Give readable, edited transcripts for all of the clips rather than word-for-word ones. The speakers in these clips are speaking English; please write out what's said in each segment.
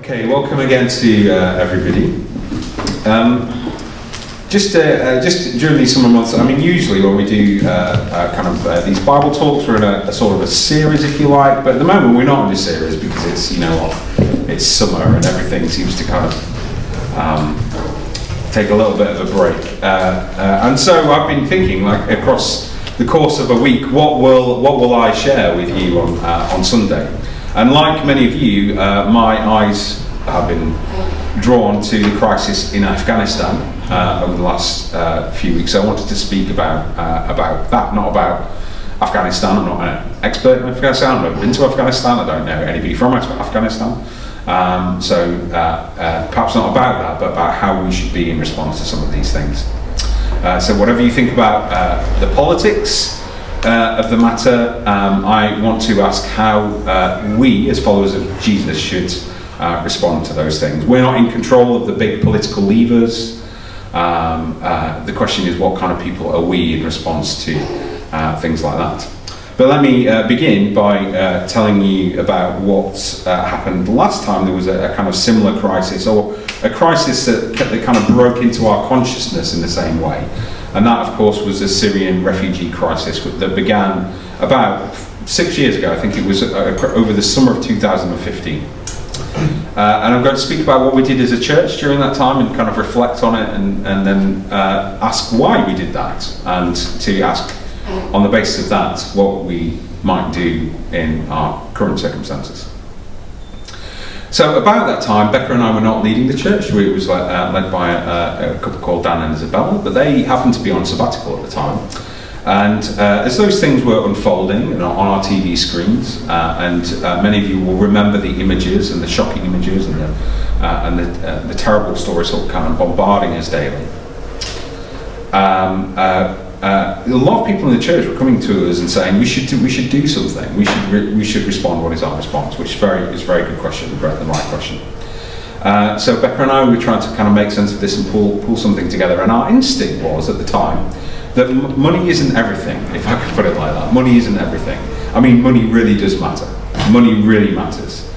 Okay, welcome again to everybody. Just during these summer months, I mean, usually when we do these Bible talks, we're in a sort of a series, if you like. But at the moment, we're not in a series because it's it's summer and everything seems to kind of take a little bit of a break. And so I've been thinking, like across the course of a week, what will I share with you on Sunday? And like many of you, my eyes have been drawn to the crisis in Afghanistan over the last few weeks. So I wanted to speak about that, not about Afghanistan. I'm not an expert in Afghanistan. I've never been to Afghanistan. I don't know anybody from Afghanistan. So perhaps not about that, but about how we should be in response to some of these things. So whatever you think about the politics of the matter, I want to ask how we, as followers of Jesus, should respond to those things. We're not in control of the big political levers. The question is, what kind of people are we in response to things like that? But let me begin by telling you about what happened last time there was a kind of similar crisis, or a crisis that kind of broke into our consciousness in the same way. And that, of course, was the Syrian refugee crisis that began about 6 years ago. I think it was over the summer of 2015. And I'm going to speak about what we did as a church during that time and kind of reflect on it and then ask why we did that, and to ask on the basis of that what we might do in our current circumstances. So about that time, Becca and I were not leading the church. It was led by a couple called Dan and Isabella, but they happened to be on sabbatical at the time. And as those things were unfolding on our TV screens, and many of you will remember the images and the shocking images and the terrible stories sort of kind of bombarding us daily. A lot of people in the church were coming to us and saying we should do something. We should respond. What is our response? Which is a very good question, the right question. So Becca and I were trying to kind of make sense of this and pull something together. And our instinct was at the time that money isn't everything, if I could put it like that. Money isn't everything. I mean, money really does matter. Money really matters.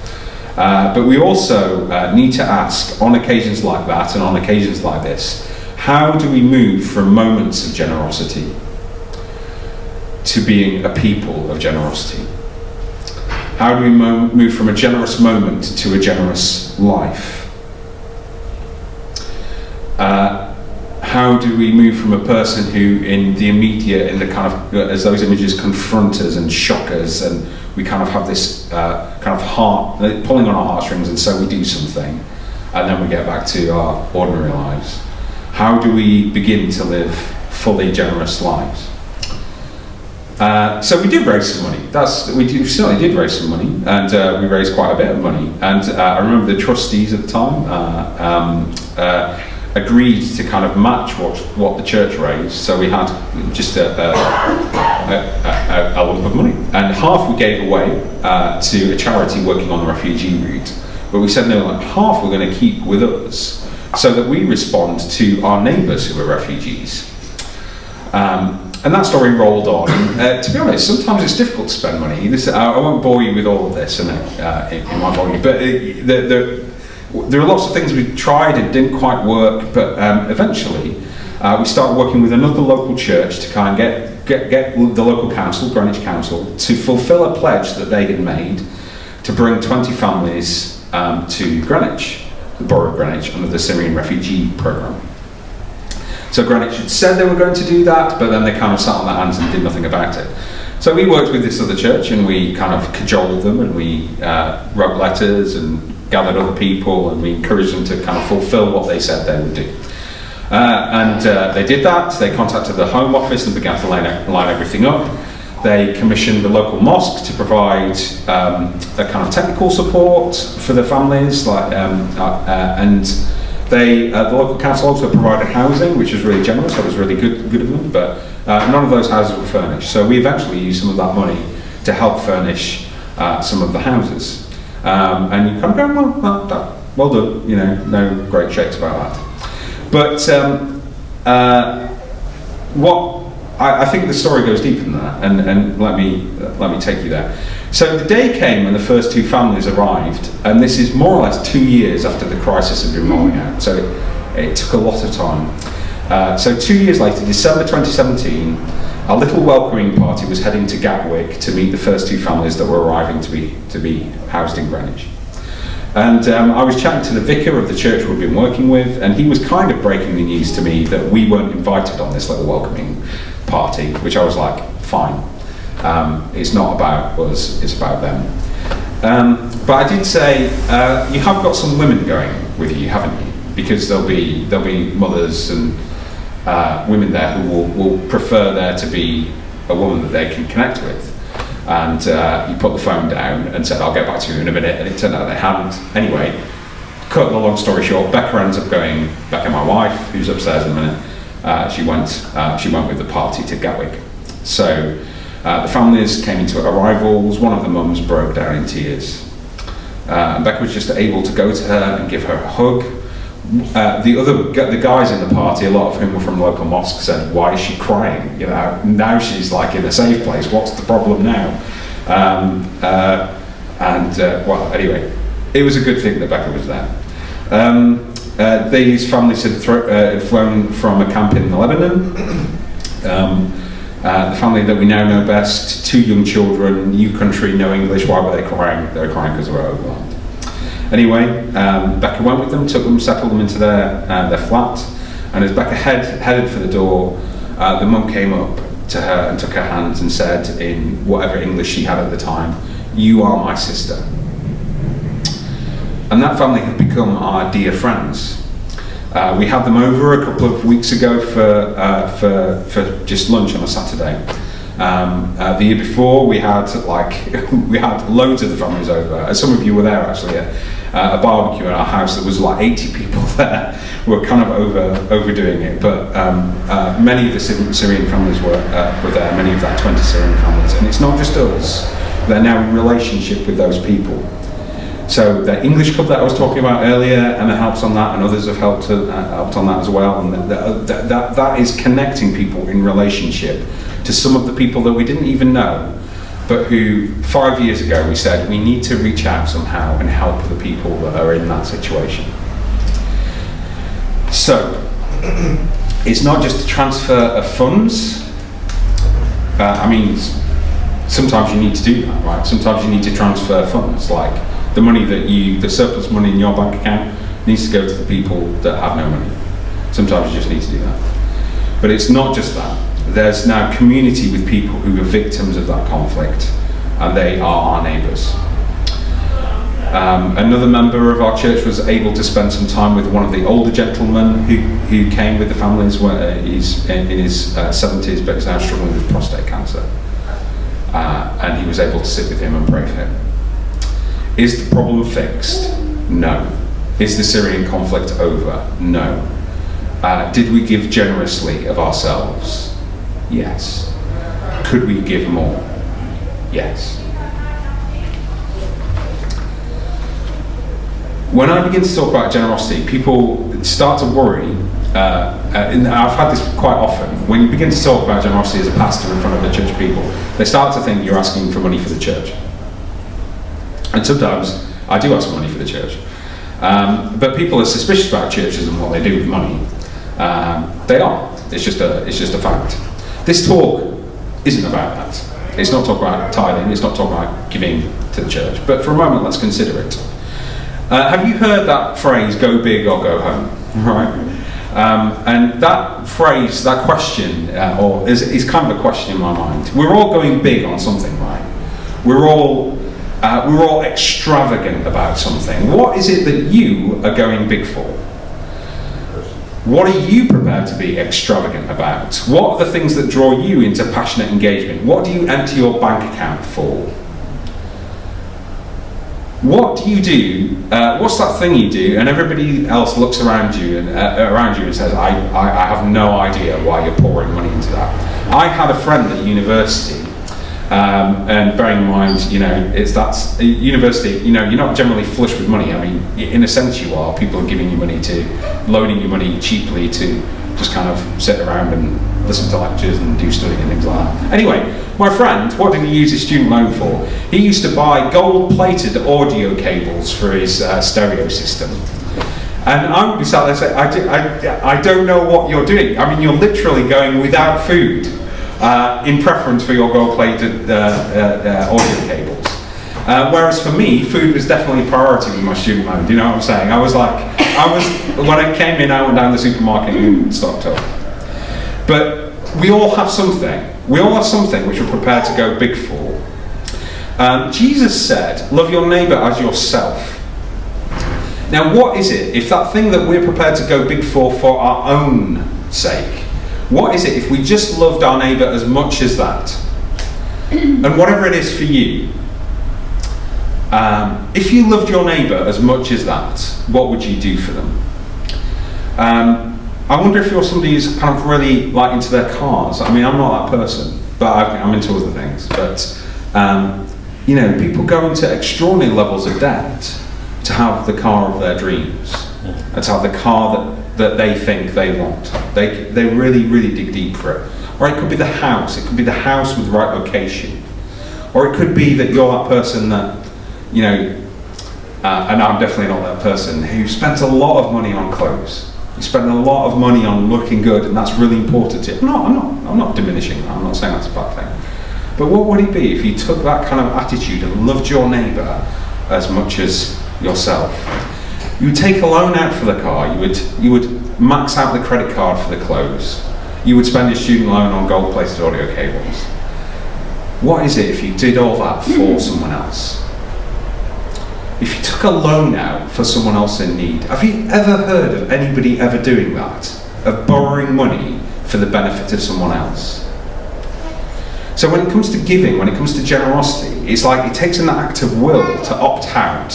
But we also need to ask, on occasions like that and on occasions like this, how do we move from moments of generosity to being a people of generosity? How do we move from a generous moment to a generous life? How do we move from a person who in the immediate, in the kind of, as those images confront us and shock us, and we kind of have this kind of heart, pulling on our heartstrings, and so we do something, and then we get back to our ordinary lives. How do we begin to live fully generous lives? So we did raise some money. We certainly did raise some money, and we raised quite a bit of money. And I remember the trustees at the time agreed to kind of match what the church raised. So we had just a lump of money, and half we gave away to a charity working on the refugee route. But we said no, like half we're going to keep with us, so that we respond to our neighbours who are refugees. And that story rolled on. To be honest, sometimes it's difficult to spend money. I won't bore you with all of this in my volume, but there are lots of things we tried and didn't quite work, but eventually we started working with another local church to kind of get the local council, Greenwich Council, to fulfil a pledge that they had made to bring 20 families to Greenwich, the borough of Greenwich, under the Syrian refugee programme. So Greenwich had said they were going to do that, but then they kind of sat on their hands and did nothing about it. So we worked with this other church, and we kind of cajoled them, and we wrote letters and gathered other people, and we encouraged them to kind of fulfill what they said they would do. And they did that. They contacted the Home Office and began to line everything up. They commissioned the local mosque to provide a kind of technical support for the families, and the local council also provided housing, which was really generous. That was really good of them. But none of those houses were furnished. So we eventually used some of that money to help furnish some of the houses. And you kind of go, well done. No great shakes about that. But I think the story goes deeper than that, and let me take you there. So the day came when the first two families arrived, and this is more or less 2 years after the crisis had been rolling out, so it took a lot of time. So 2 years later, December 2017, our little welcoming party was heading to Gatwick to meet the first two families that were arriving to be housed in Greenwich. And I was chatting to the vicar of the church we've been working with, and he was kind of breaking the news to me that we weren't invited on this little welcoming party, which I was like, fine. It's not about us, it's about them. But I did say, you have got some women going with you, haven't you? Because there'll be mothers and women there who will prefer there to be a woman that they can connect with. And you put the phone down and said, I'll get back to you in a minute, and it turned out they hadn't. Anyway, cut the long story short, Becca ends up going, Becca, my wife, who's upstairs in a minute, she went with the party to Gatwick. So the families came into arrivals, one of the mums broke down in tears. And Becca was just able to go to her and give her a hug. The guys in the party, a lot of whom were from local mosques, said, why is she crying? You know, now she's like in a safe place, what's the problem now? Well, anyway, it was a good thing that Becca was there. These families had flown from a camp in Lebanon. The family that we now know best, 2 young children, new country, no English. Why were they crying? They were crying because they were overwhelmed. Anyway, Becca went with them, took them, settled them into their flat, and as Becca headed for the door, the mum came up to her and took her hands and said, in whatever English she had at the time, "You are my sister." And that family have become our dear friends. We had them over a couple of weeks ago for just lunch on a Saturday. The year before, we had loads of the families over. Some of you were there actually at a barbecue at our house. There was like 80 people there. We were kind of overdoing it, but many of the Syrian families were there. Many of that 20 Syrian families, and it's not just us. They're now in relationship with those people. So the English club that I was talking about earlier, Emma helps on that, and others have helped on that as well. And that is connecting people in relationship to some of the people that we didn't even know, but who 5 years ago we said we need to reach out somehow and help the people that are in that situation. So it's not just a transfer of funds. I mean, sometimes you need to do that, right? Sometimes you need to transfer funds, like the money the surplus money in your bank account needs to go to the people that have no money. Sometimes you just need to do that. But it's not just that. There's now community with people who are victims of that conflict, and they are our neighbours. Another member of our church was able to spend some time with one of the older gentlemen who came with the families. He's in his 70s, but he's now struggling with prostate cancer. And he was able to sit with him and pray for him. Is the problem fixed? No. Is the Syrian conflict over? No. Did we give generously of ourselves? Yes. Could we give more? Yes. When I begin to talk about generosity, people start to worry, and I've had this quite often. When you begin to talk about generosity as a pastor in front of the church people, they start to think you're asking for money for the church. And sometimes I do ask for money for the church. But people are suspicious about churches and what they do with money. They are. It's just a fact. This talk isn't about that. It's not talking about tithing. It's not talking about giving to the church. But for a moment, let's consider it. Have you heard that phrase, "Go big or go home"? Right? And that phrase, that question, is kind of a question in my mind. We're all going big on something, right? We're all extravagant about something. What is it that you are going big for? What are you prepared to be extravagant about? What are the things that draw you into passionate engagement? What do you empty your bank account for? What do you do? What's that thing you do? And everybody else looks around you and says, I have no idea why you're pouring money into that. I had a friend at university, and bearing in mind, university, you're not generally flush with money. I mean, in a sense you are. People are giving you money loaning you money cheaply to just kind of sit around and listen to lectures and do study and things like that. Anyway, my friend, what did he use his student loan for? He used to buy gold-plated audio cables for his stereo system. And I would be sat there saying, I don't know what you're doing. I mean, you're literally going without food in preference for your gold-plated audio cables. Whereas for me, food was definitely a priority with my student loan. Do you know what I'm saying? When I came in, I went down the supermarket and stocked up. But we all have something. We all have something which we're prepared to go big for. Jesus said, love your neighbour as yourself. Now, what is it, if that thing that we're prepared to go big for our own sake, what is it if we just loved our neighbour as much as that? And whatever it is for you, if you loved your neighbour as much as that, what would you do for them? I wonder if you're somebody who's kind of really like into their cars. I mean, I'm not that person, but I'm into other things. But you know, people go into extraordinary levels of debt to have the car of their dreams, and to have the car that they think they want. They really, really dig deep for it. Or it could be the house. It could be the house with the right location. Or it could be that you're that person that, you know, and I'm definitely not that person, who spent a lot of money on clothes. You spend a lot of money on looking good, and that's really important to you. I'm not diminishing that. I'm not saying that's a bad thing. But what would it be if you took that kind of attitude and loved your neighbour as much as yourself? You would take a loan out for the car. You would max out the credit card for the clothes. You would spend your student loan on gold-plated audio cables. What is it if you did all that for someone else? If you took a loan out for someone else in need, have you ever heard of anybody ever doing that? Of borrowing money for the benefit of someone else? So when it comes to giving, when it comes to generosity, it's like it takes an act of will to opt out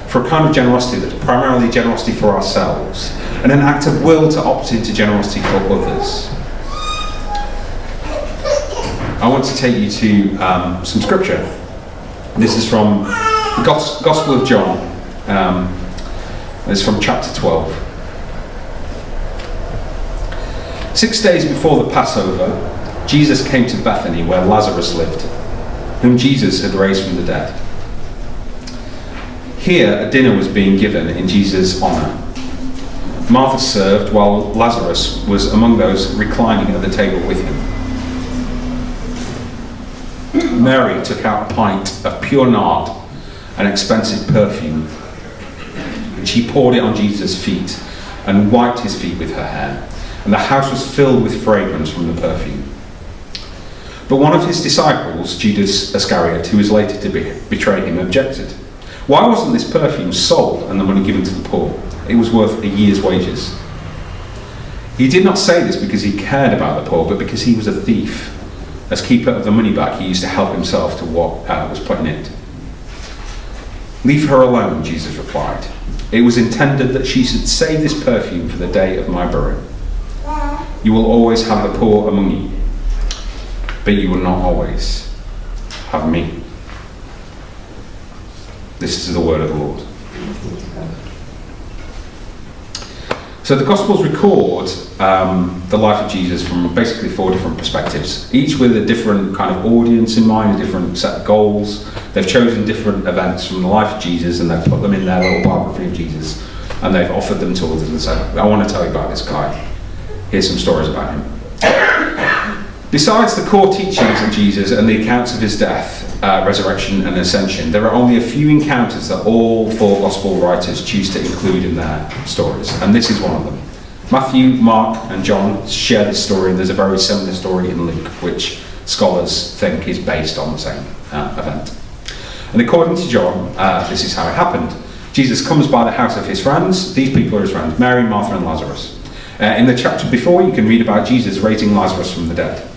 for a kind of generosity that's primarily generosity for ourselves, and an act of will to opt into generosity for others. I want to take you to some scripture. This is from the Gospel of John. It's from chapter 12. 6 days before the Passover, Jesus came to Bethany, where Lazarus lived, whom Jesus had raised from the dead. Here, a dinner was being given in Jesus' honour. Martha served, while Lazarus was among those reclining at the table with him. Mary took out a pint of pure nard, an expensive perfume, and she poured it on Jesus' feet and wiped his feet with her hair, and the house was filled with fragrance from the perfume. But one of his disciples, Judas Iscariot, who was later to betray him, objected. Why wasn't this perfume sold and the money given to the poor? It was worth a year's wages. He did not say this because he cared about the poor, but because he was a thief. As keeper of the money bag, he used to help himself to what was put in it. Leave her alone, Jesus replied. It was intended that she should save this perfume for the day of my burial. You will always have the poor among you, but you will not always have me. This is the word of the Lord. So the Gospels record the life of Jesus from basically 4 different perspectives, each with a different kind of audience in mind, a different set of goals. They've chosen different events from the life of Jesus and they've put them in their little biography of Jesus, and they've offered them to others and said, I want to tell you about this guy. Here's some stories about him. Besides the core teachings of Jesus and the accounts of his death, resurrection and ascension, there are only a few encounters that all 4 gospel writers choose to include in their stories, and this is one of them. Matthew, Mark and John share this story, and there's a very similar story in Luke, which scholars think is based on the same event. And according to John, this is how it happened. Jesus comes by the house of his friends. These people are his friends, Mary, Martha and Lazarus. In the chapter before, you can read about Jesus raising Lazarus from the dead.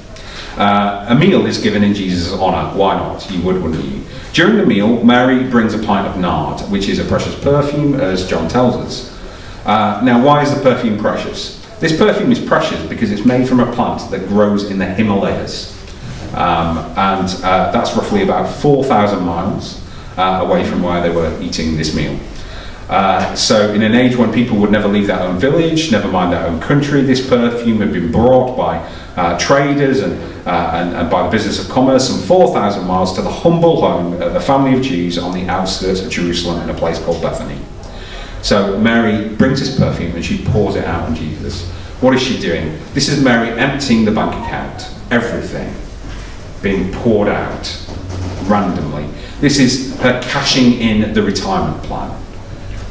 A meal is given in Jesus' honour. Why not? You would, wouldn't you? During the meal, Mary brings a pint of nard, which is a precious perfume, as John tells us. Now, why is the perfume precious? This perfume is precious because it's made from a plant that grows in the Himalayas. And that's roughly about 4,000 miles away from where they were eating this meal. So in an age when people would never leave their own village, never mind their own country, this perfume had been brought by traders and by the business of commerce, some 4,000 miles to the humble home of a family of Jews on the outskirts of Jerusalem in a place called Bethany. So Mary brings this perfume and she pours it out on Jesus. What is she doing? This is Mary emptying the bank account. Everything being poured out randomly. This is her cashing in the retirement plan.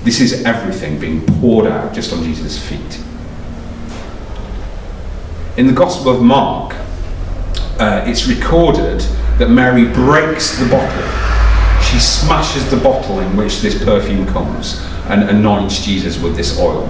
This is everything being poured out just on Jesus' feet. In the Gospel of Mark, it's recorded that Mary breaks the bottle. She smashes the bottle in which this perfume comes and anoints Jesus with this oil.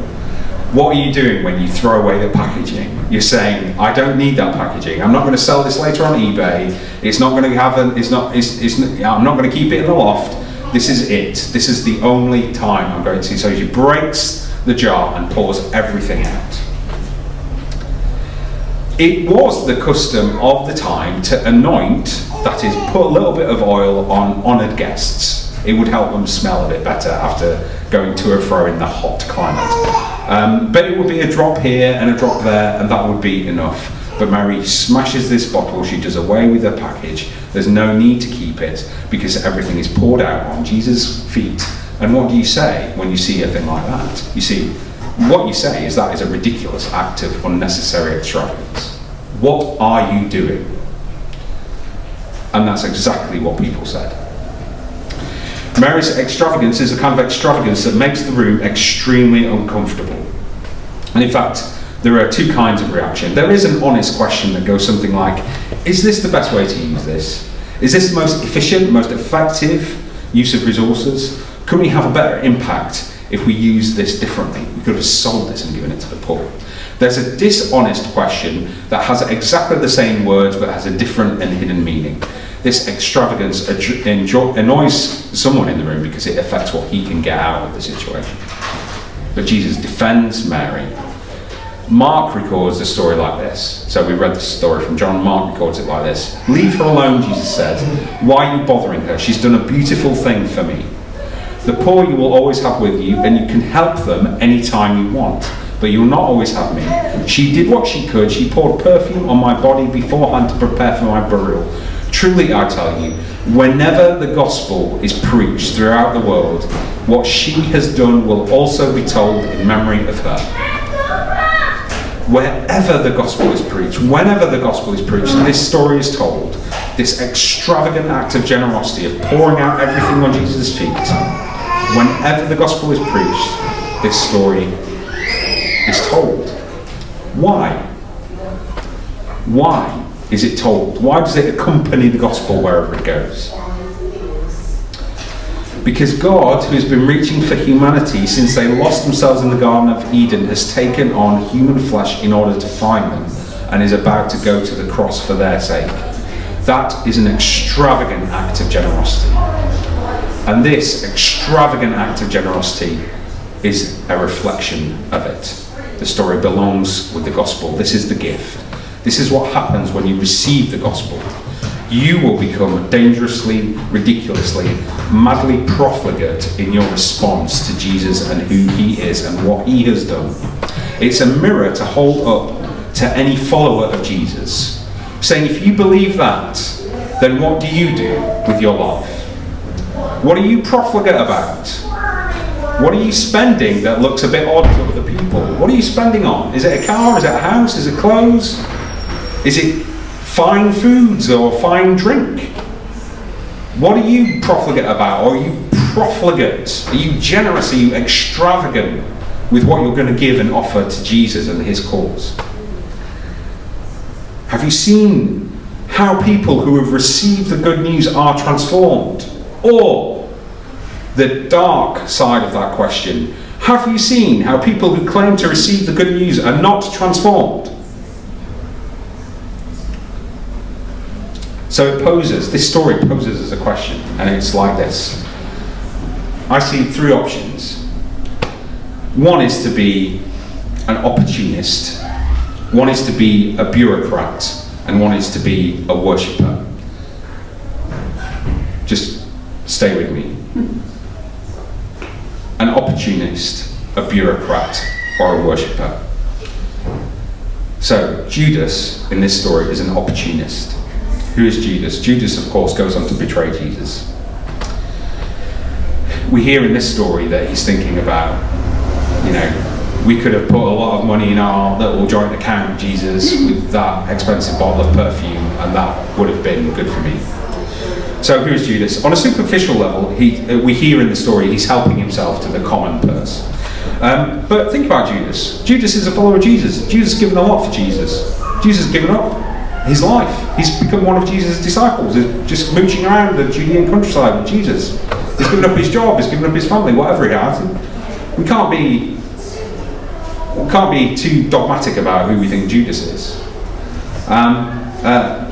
What are you doing when you throw away the packaging? You're saying, I don't need that packaging. I'm not going to sell this later on eBay. It's not going to have I'm not going to keep it in the loft. This is it. This is the only time I'm going to see. So she breaks the jar and pours everything out. It was the custom of the time to anoint, that is, put a little bit of oil on honoured guests. It would help them smell a bit better after going to and fro in the hot climate. But it would be a drop here and a drop there, and that would be enough. But Mary smashes this bottle, she does away with her package. There's no need to keep it because everything is poured out on Jesus' feet. And what do you say when you see a thing like that? You see, what you say is that is a ridiculous act of unnecessary extravagance. What are you doing? And that's exactly what people said. Mary's extravagance is a kind of extravagance that makes the room extremely uncomfortable. And in fact, there are two kinds of reaction. There is an honest question that goes something like, is this the best way to use this? Is this the most efficient, most effective use of resources? Could we have a better impact if we use this differently? We could have sold this and given it to the poor. There's a dishonest question that has exactly the same words but has a different and hidden meaning. This extravagance annoys someone in the room because it affects what he can get out of the situation. But Jesus defends Mary. Mark records the story like this. So we read the story from John. Mark records it like this. Leave her alone, Jesus said. Why are you bothering her? She's done a beautiful thing for me. The poor you will always have with you, and you can help them anytime you want. But you will not always have me. She did what she could. She poured perfume on my body beforehand to prepare for my burial. Truly, I tell you, whenever the gospel is preached throughout the world, what she has done will also be told in memory of her. Wherever the gospel is preached, whenever the gospel is preached, this story is told. This extravagant act of generosity, of pouring out everything on Jesus' feet. Whenever the gospel is preached, this story is told. Why? Why is it told? Why does it accompany the gospel wherever it goes? Because God, who has been reaching for humanity since they lost themselves in the Garden of Eden, has taken on human flesh in order to find them and is about to go to the cross for their sake. That is an extravagant act of generosity. And this extravagant act of generosity is a reflection of it. The story belongs with the gospel. This is the gift. This is what happens when you receive the gospel. You will become dangerously, ridiculously, madly profligate in your response to Jesus and who he is and what he has done. It's a mirror to hold up to any follower of Jesus, saying, if you believe that, then what do you do with your life? What are you profligate about? What are you spending that looks a bit odd to other people? What are you spending on? Is it a car? Is it a house? Is it clothes? Is it fine foods or fine drink? What are you profligate about? Or are you profligate? Are you generous? Are you extravagant with what you're going to give and offer to Jesus and his cause? Have you seen how people who have received the good news are transformed? Or the dark side of that question, have you seen how people who claim to receive the good news are not transformed? So this story poses as a question, and it's like this. I see three options. One is to be an opportunist, one is to be a bureaucrat, and one is to be a worshipper. Just stay with me. An opportunist, a bureaucrat, or a worshipper. So Judas in this story is an opportunist. Who is Judas? Judas, of course, goes on to betray Jesus. We hear in this story that he's thinking about, we could have put a lot of money in our little joint account, Jesus, with that expensive bottle of perfume, and that would have been good for me. So who is Judas? On a superficial level, we hear in the story he's helping himself to the common purse. But think about Judas. Judas is a follower of Jesus. Judas has given a lot for Jesus. Jesus has given up his life. He's become one of Jesus' disciples. He's just mooching around the Judean countryside with Jesus. He's given up his job. He's given up his family, whatever he has. We can't be too dogmatic about who we think Judas is.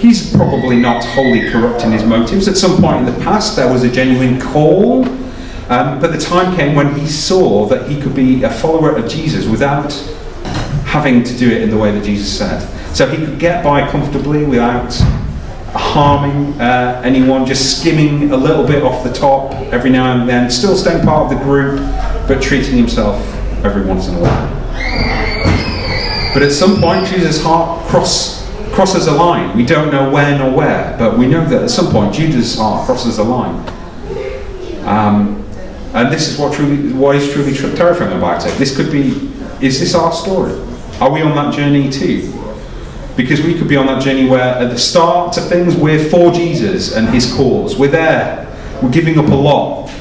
He's probably not wholly corrupt in his motives. At some point in the past, there was a genuine call. But the time came when he saw that he could be a follower of Jesus without having to do it in the way that Jesus said. So he could get by comfortably without harming anyone, just skimming a little bit off the top every now and then, still staying part of the group, but treating himself every once in a while. But at some point, Jesus' heart crosses a line. We don't know when or where, but we know that at some point, Judas' heart crosses a line. And this is what is truly terrifying about it. This could be, is this our story? Are we on that journey too? Because we could be on that journey where at the start of things we're for Jesus and his cause. We're there. We're giving up a lot.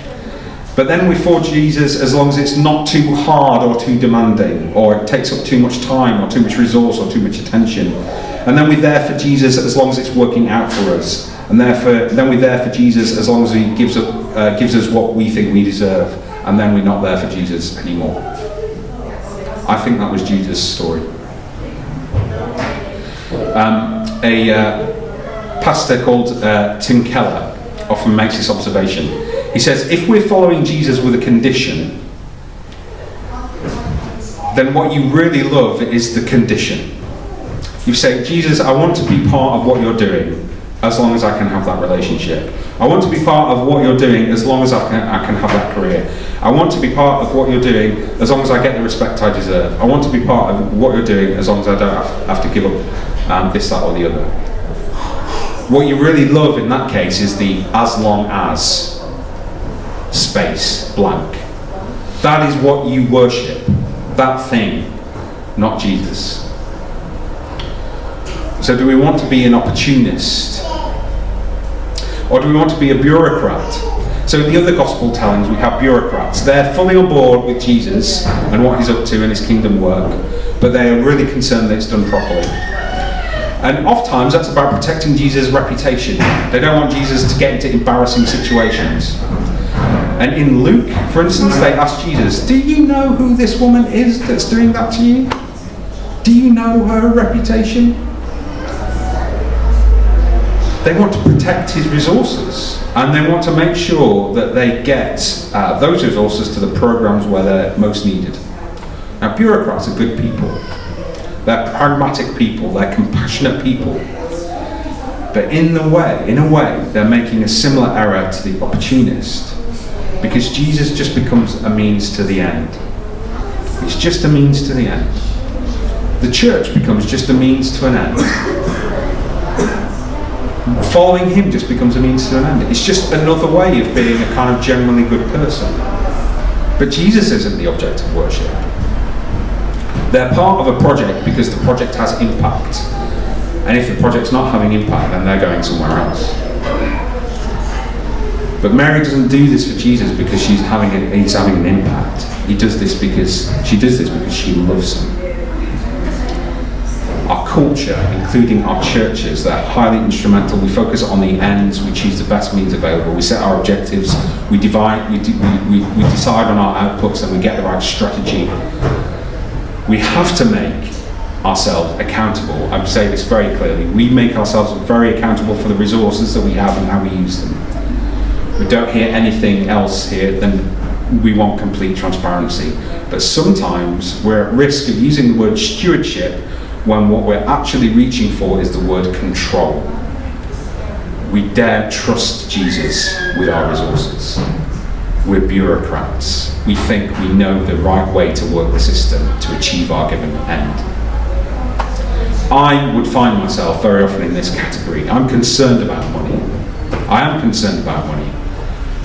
But then we're for Jesus as long as it's not too hard or too demanding, or it takes up too much time or too much resource or too much attention. And then we're there for Jesus as long as it's working out for us. And then we're there for Jesus as long as he gives us what we think we deserve. And then we're not there for Jesus anymore. I think that was Judas' story. A pastor called Tim Keller often makes this observation. He says, if we're following Jesus with a condition, then what you really love is the condition. You say, Jesus, I want to be part of what you're doing as long as I can have that relationship. I want to be part of what you're doing as long as I can have that career. I want to be part of what you're doing as long as I get the respect I deserve. I want to be part of what you're doing as long as I don't have to give up this, that or the other. What you really love in that case is the as long as space blank. That is what you worship. That thing, not Jesus. So do we want to be an opportunist? Or do we want to be a bureaucrat? So in the other gospel tellings we have bureaucrats. They're fully on board with Jesus and what he's up to and his kingdom work, but they are really concerned that it's done properly. And oftentimes that's about protecting Jesus' reputation. They don't want Jesus to get into embarrassing situations. And in Luke, for instance, they ask Jesus, do you know who this woman is that's doing that to you? Do you know her reputation? They want to protect his resources, and they want to make sure that they get those resources to the programs where they're most needed. Now, bureaucrats are good people. They're pragmatic people. They're compassionate people. But in a way, they're making a similar error to the opportunist, because Jesus just becomes a means to the end. It's just a means to the end. The church becomes just a means to an end. Following him just becomes a means to an end. It's just another way of being a kind of generally good person. But Jesus isn't the object of worship. They're part of a project because the project has impact. And if the project's not having impact, then they're going somewhere else. But Mary doesn't do this for Jesus because he's having an impact. She does this because she loves him. Our culture, including our churches, they're highly instrumental. We focus on the ends, we choose the best means available, we set our objectives, we decide on our outputs, and we get the right strategy. We have to make ourselves accountable. I would say this very clearly. We make ourselves very accountable for the resources that we have and how we use them. We don't hear anything else here than we want complete transparency. But sometimes we're at risk of using the word stewardship when what we're actually reaching for is the word control. We dare trust Jesus with our resources. We're bureaucrats. We think we know the right way to work the system to achieve our given end. I would find myself very often in this category. I'm concerned about money. I am concerned about money.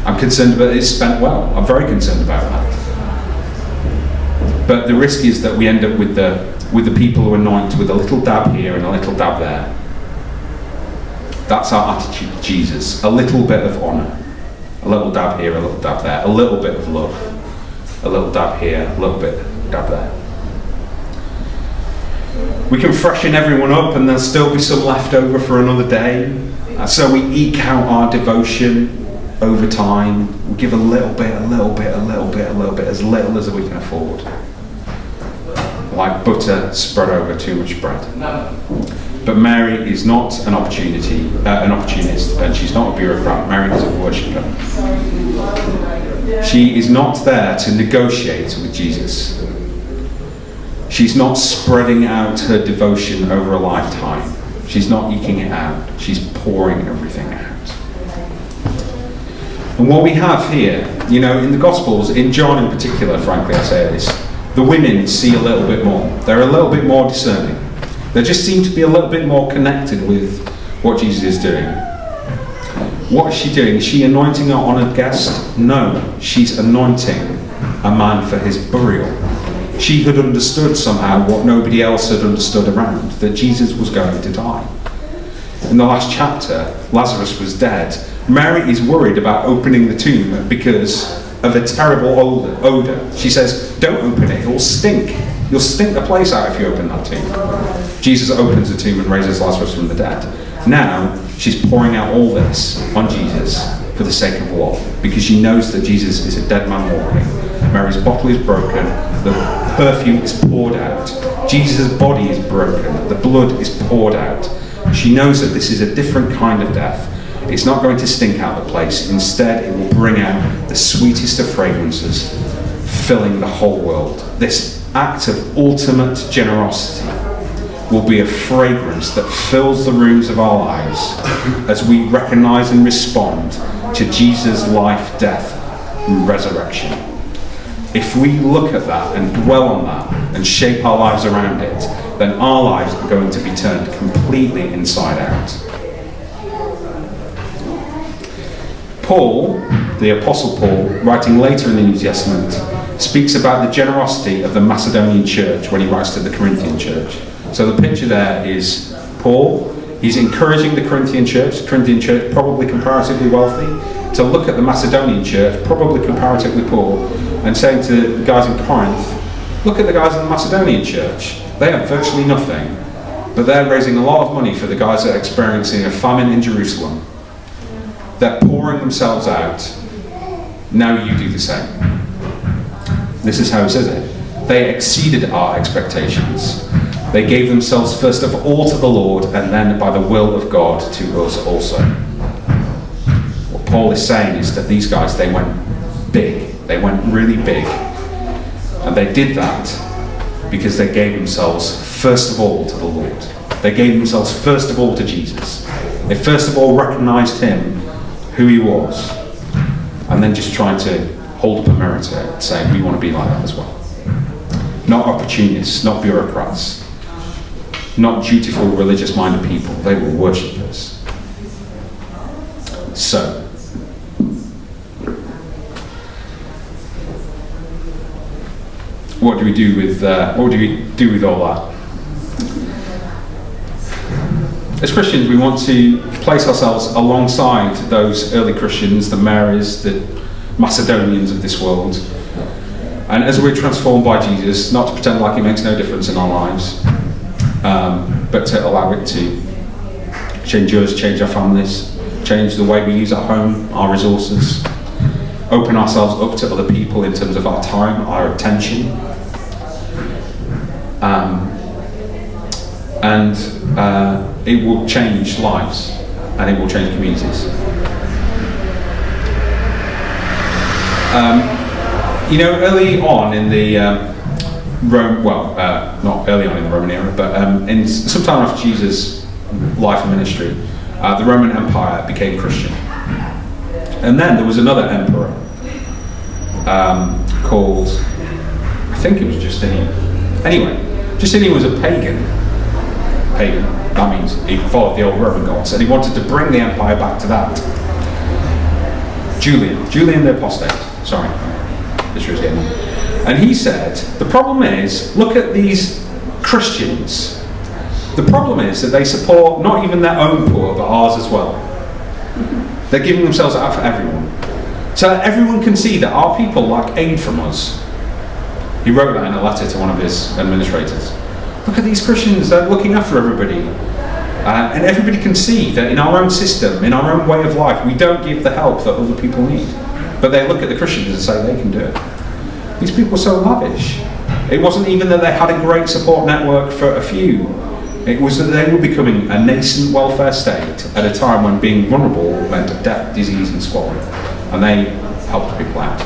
I'm concerned about it spent well. I'm very concerned about that. But the risk is that we end up with the people who anoint with a little dab here and a little dab there. That's our attitude to Jesus. A little bit of honour. A little dab here, a little dab there. A little bit of love. A little dab here, a little bit dab there. We can freshen everyone up and there'll still be some left over for another day. So we eke out our devotion over time. We give a little bit, as little as we can afford. Like butter spread over too much bread. But Mary is not an opportunist, and she's not a bureaucrat. Mary is a worshipper. She is not there to negotiate with Jesus. She's not spreading out her devotion over a lifetime. She's not eking it out. She's pouring everything out. And what we have here, in the Gospels, in John in particular, frankly I say this, the women see a little bit more. They're a little bit more discerning. They just seem to be a little bit more connected with what Jesus is doing. What is she doing? Is she anointing our honoured guest? No, she's anointing a man for his burial. She had understood somehow what nobody else had understood around, that Jesus was going to die. In the last chapter, Lazarus was dead. Mary is worried about opening the tomb because of a terrible odour. She says, don't open it, it will stink. You'll stink the place out if you open that tomb. Jesus opens the tomb and raises Lazarus from the dead. Now, she's pouring out all this on Jesus for the sake of what? Because she knows that Jesus is a dead man walking. Mary's bottle is broken, the perfume is poured out. Jesus' body is broken, the blood is poured out. She knows that this is a different kind of death. It's not going to stink out the place. Instead, it will bring out the sweetest of fragrances, filling the whole world. This act of ultimate generosity will be a fragrance that fills the rooms of our lives as we recognize and respond to Jesus' life, death, and resurrection. If we look at that and dwell on that and shape our lives around it, then our lives are going to be turned completely inside out. Paul, the Apostle Paul, writing later in the New Testament, speaks about the generosity of the Macedonian church when he writes to the Corinthian church. So the picture there is Paul, he's encouraging the Corinthian church probably comparatively wealthy, to look at the Macedonian church, probably comparatively poor, and saying to the guys in Corinth, look at the guys in the Macedonian church. They have virtually nothing, but they're raising a lot of money for the guys that are experiencing a famine in Jerusalem. They're pouring themselves out. Now you do the same. This is how he says it. They exceeded our expectations. They gave themselves first of all to the Lord, and then by the will of God to us also. What Paul is saying is that these guys, they went big. They went really big. And they did that because they gave themselves first of all to the Lord. They gave themselves first of all to Jesus. They first of all recognized him, who he was, and then just tried to hold up a mirror to it, saying we want to be like that as well. Not opportunists, not bureaucrats, not dutiful religious-minded people. They were worshippers. So, what do we do with all that? As Christians, we want to place ourselves alongside those early Christians, the Marys, the Macedonians of this world. And as we're transformed by Jesus, not to pretend like it makes no difference in our lives, but to allow it to change us, change our families, change the way we use our home, our resources, open ourselves up to other people in terms of our time, our attention. And it will change lives, and it will change communities. Early on in the not early on in the Roman era, but in sometime after Jesus' life and ministry, the Roman Empire became Christian. And then there was another emperor called, I think it was Justinian. Anyway, Justinian was a pagan. pagan. That means he followed the old Roman gods, and he wanted to bring the empire back to that. Julian the Apostate, sorry, this was getting on. And he said, the problem is, look at these Christians. The problem is that they support not even their own poor, but ours as well. They're giving themselves out for everyone. So that everyone can see that our people like aid from us. He wrote that in a letter to one of his administrators. Look at these Christians, they're looking after everybody. And everybody can see that in our own system, in our own way of life, we don't give the help that other people need. But they look at the Christians and say they can do it. These people were so lavish. It wasn't even that they had a great support network for a few. It was that they were becoming a nascent welfare state at a time when being vulnerable meant death, disease and squalor. And they helped people out.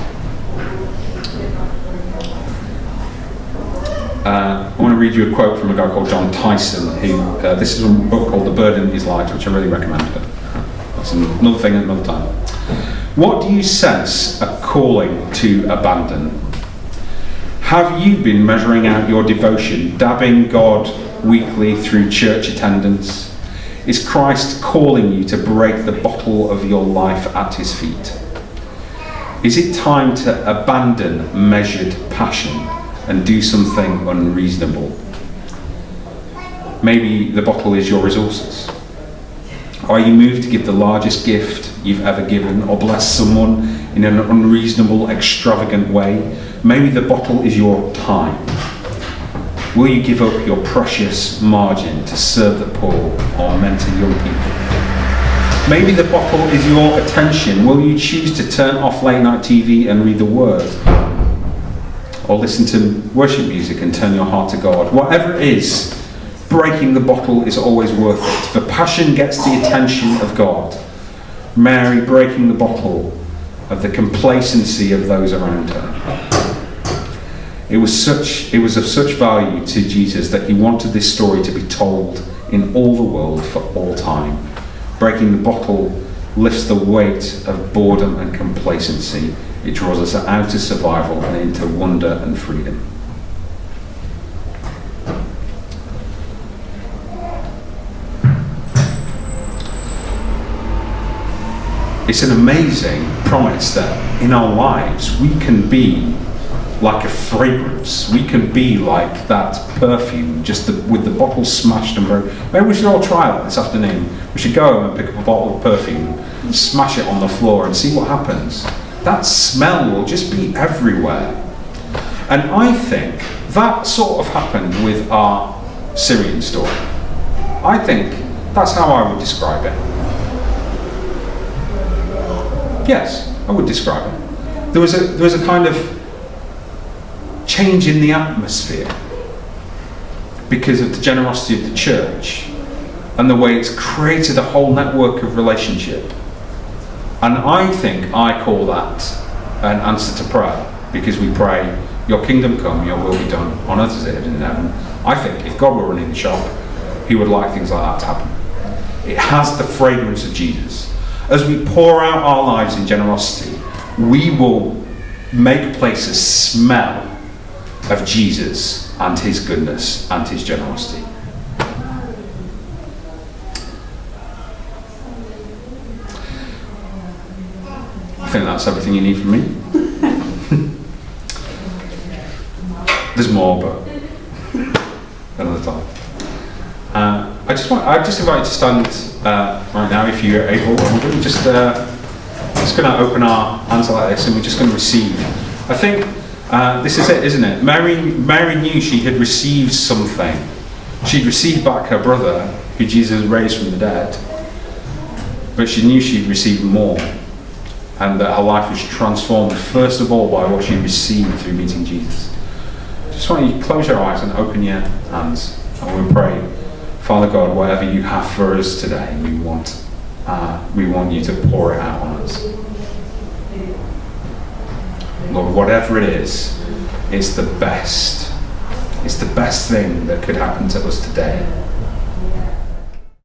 I want to read you a quote from a guy called John Tyson, who, this is a book called The Burden Is Light, which I really recommend. That's another thing at another time. What do you sense a calling to abandon? Have you been measuring out your devotion, dabbing God weekly through church attendance? Is Christ calling you to break the bottle of your life at his feet? Is it time to abandon measured passion and do something unreasonable? Maybe the bottle is your resources. Are you moved to give the largest gift you've ever given or bless someone in an unreasonable, extravagant way? Maybe the bottle is your time. Will you give up your precious margin to serve the poor or mentor young people? Maybe the bottle is your attention. Will you choose to turn off late night TV and read the Word? Or listen to worship music and turn your heart to God? Whatever it is, breaking the bottle is always worth it. For passion gets the attention of God. Mary breaking the bottle of the complacency of those around her. It was of such value to Jesus that he wanted this story to be told in all the world for all time. Breaking the bottle lifts the weight of boredom and complacency. It draws us out of survival and into wonder and freedom. It's an amazing promise that in our lives we can be like a fragrance. We can be like that perfume, with the bottle smashed and broken. Maybe we should all try that this afternoon. We should go home and pick up a bottle of perfume, smash it on the floor and see what happens. That smell will just be everywhere. And I think that sort of happened with our Syrian story. I think that's how I would describe it. Yes, I would describe it. There was a kind of change in the atmosphere because of the generosity of the church and the way it's created a whole network of relationship. And I think I call that an answer to prayer, because we pray, your kingdom come, your will be done on earth as it is in heaven. I think if God were running the shop, he would like things like that to happen. It has the fragrance of Jesus. As we pour out our lives in generosity, we will make places smell of Jesus and his goodness and his generosity. I think that's everything you need from me. There's more, but another time. I just invite you to stand right now if you're able. We're just going to open our hands like this and we're just going to receive. I think this is it, isn't it? Mary knew she had received something. She'd received back her brother, who Jesus raised from the dead. But she knew she'd received more. And that her life was transformed, first of all, by what she received through meeting Jesus. Just want you to close your eyes and open your hands. And we'll pray. Father God, whatever you have for us today, we want you to pour it out on us. Lord, whatever it is, it's the best. It's the best thing that could happen to us today.